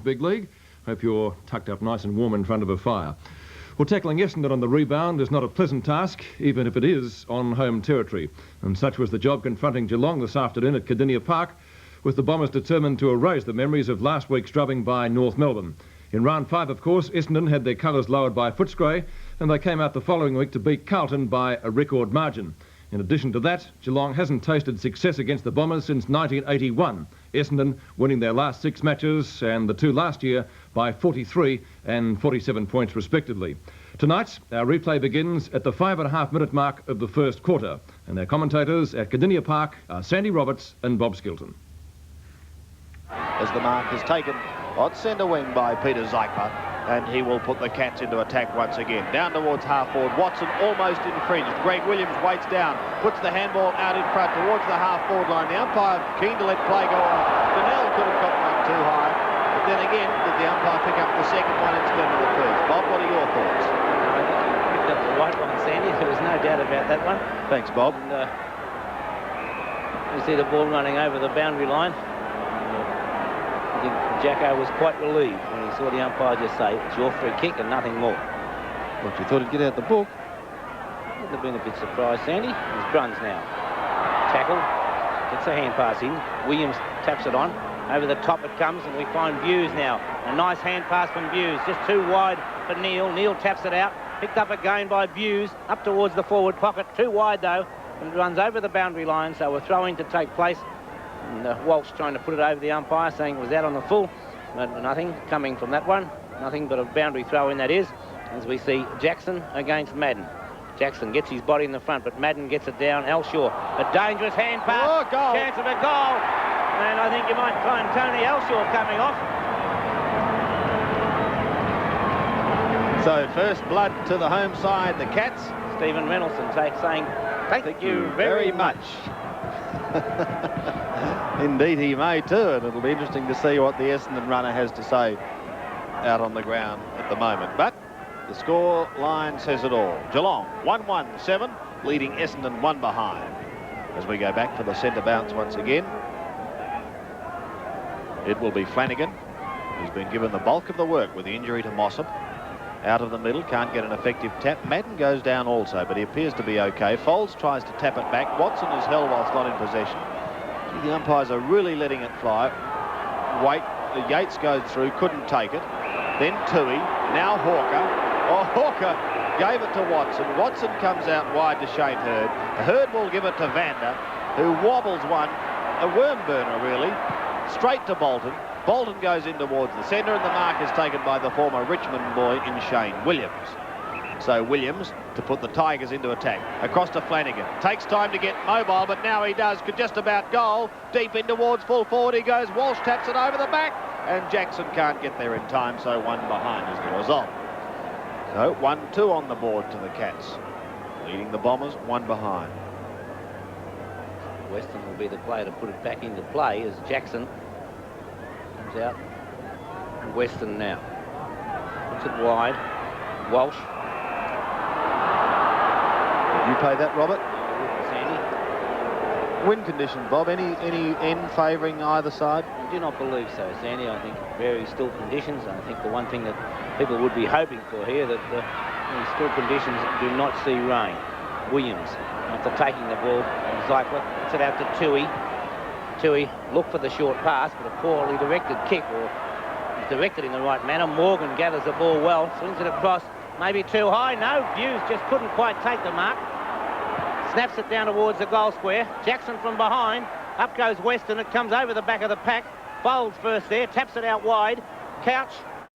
Big League. Hope you're tucked up nice and warm in front of a fire. Well, tackling Essendon on the rebound is not a pleasant task, even if it is on home territory. And such was the job confronting Geelong this afternoon at Kardinia Park, with the Bombers determined to erase the memories of last week's drubbing by North Melbourne. In round 5, of course, Essendon had their colours lowered by Footscray, and they came out the following week to beat Carlton by a record margin. In addition to that, Geelong hasn't tasted success against the Bombers since 1981. Essendon winning their last 6 matches and the 2 last year by 43 and 47 points respectively. Tonight, our replay begins at the 5.5-minute mark of the first quarter, and our commentators at Kardinia Park are Sandy Roberts and Bob Skilton. As the mark is taken on centre wing by Peter Zeichler, and he will put the Cats into attack once again. Down towards half-forward. Watson almost infringed. Greg Williams waits down, puts the handball out in front towards the half-forward line. The umpire keen to let play go on. Donnell could have got one too high, but then again, did the umpire pick up the second one instead of the first? Bob, what are your thoughts? I think he picked up the right one, Sandy. There was no doubt about that one. Thanks, Bob. And, you see the ball running over the boundary line. I think Jacko was quite relieved when he saw the umpire just say, it's your free kick and nothing more. What, you thought he'd get out the book? Would have been a bit surprised, Sandy. It's Bruns now. Tackle, gets a hand pass in. Williams taps it on. Over the top it comes, and we find Views now. A nice hand pass from Views, just too wide for Neil. Neil taps it out. Picked up again by Views, up towards the forward pocket. Too wide, though, and runs over the boundary line, so a throw-in to take place. And Walsh trying to put it over the umpire, saying it was out on the full. But nothing coming from that one. Nothing but a boundary throw-in, that is. As we see Jackson against Madden. Jackson gets his body in the front, but Madden gets it down. Elshaw, a dangerous hand pass. Oh, goal. Chance of a goal. And I think you might find Tony Elshaw coming off. So first blood to the home side, the Cats. Stephen Reynoldsson saying, thank you very much. Indeed he may too, and it'll be interesting to see what the Essendon runner has to say out on the ground at the moment. But the score line says it all. Geelong 1-1-7, leading Essendon 1 behind. As we go back for the centre bounce once again, it will be Flanagan, who's been given the bulk of the work with the injury to Mossop. Out of the middle, can't get an effective tap. Madden goes down also, but he appears to be okay. Folds tries to tap it back. Watson is held whilst not in possession. Gee, the umpires are really letting it fly. Yates goes through, couldn't take it. Then Tui, now Hawker. Oh, Hawker gave it to Watson. Watson comes out wide to Shane Hurd. Hurd will give it to Vander, who wobbles one, a worm burner really, straight to Bolton. Bolton goes in towards the centre, and the mark is taken by the former Richmond boy in Shane Williams. So Williams to put the Tigers into attack. Across to Flanagan. Takes time to get mobile, but now he does. Could just about goal. Deep in towards full forward he goes. Walsh taps it over the back, and Jackson can't get there in time, so 1 behind is the result. So 1-2 on the board to the Cats. Leading the Bombers 1 behind. Weston will be the player to put it back into play as Jackson comes out. And Weston now puts it wide. Walsh. You play that, Robert? Sandy. Wind conditions, Bob. Any end favouring either side? I do not believe so, Sandy. I think very still conditions. I think the one thing that people would be hoping for here, that the still conditions do not see rain. Williams, after taking the ball, Zeichler puts it out to Tui. Tui looked for the short pass, but a poorly directed kick, or directed in the right manner. Morgan gathers the ball well, swings it across, maybe too high. No, Views just couldn't quite take the mark. Snaps it down towards the goal square. Jackson from behind. Up goes Weston. It comes over the back of the pack. Folds first there, taps it out wide. Couch